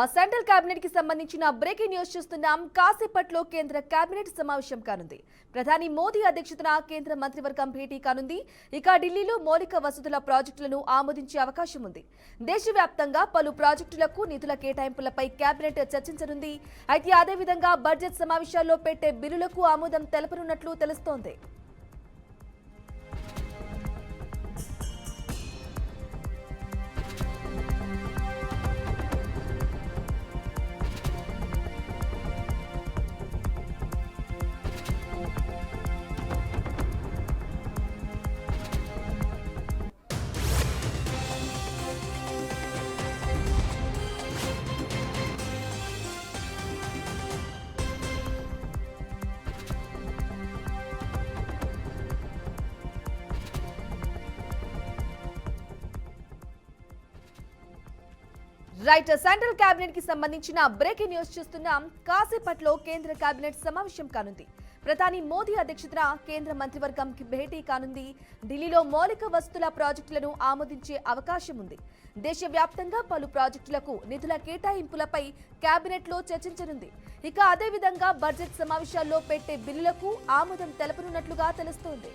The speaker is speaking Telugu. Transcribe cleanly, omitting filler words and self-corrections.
సెంట్రల్ కేబినెట్ కి సంబంధించిన బ్రేకింగ్ న్యూస్ చూస్తున్నాం. కాసేపట్లో కేంద్ర కేబినెట్ సమావేశం కానుంది. ప్రధాని మోదీ అధ్యక్షతన కేంద్ర మంత్రివర్గం భేటీ కానుంది. ఇక ఢిల్లీలో మౌలిక వసతుల ప్రాజెక్టులను ఆమోదించే అవకాశం ఉంది. దేశవ్యాప్తంగా పలు ప్రాజెక్టులకు నిధుల కేటాయింపులపై కేబినెట్ చర్చించనుంది. అయితే అదేవిధంగా బడ్జెట్ సమావేశాల్లో పెట్టే బిల్లులకు ఆమోదం తెలపనున్నట్లు తెలుస్తోంది. రైట్, సెంట్రల్ కేబినెట్ కి సంబంధించిన బ్రేకింగ్ న్యూస్ చూస్తున్నాం. కాసేపట్లో కేంద్ర కేబినెట్ సమావేశం కానుంది. ప్రధాని మోదీ అధ్యక్షతన కేంద్ర మంత్రివర్గం భేటీ కానుంది. ఢిల్లీలో మౌలిక వసతుల ప్రాజెక్టులను ఆమోదించే అవకాశం ఉంది. దేశవ్యాప్తంగా పలు ప్రాజెక్టులకు నిధుల కేటాయింపులపై కేబినెట్ లో చర్చించనుంది. ఇక అదేవిధంగా బడ్జెట్ సమావేశాల్లో పెట్టే బిల్లులకు ఆమోదం తెలపనున్నట్లుగా తెలుస్తోంది.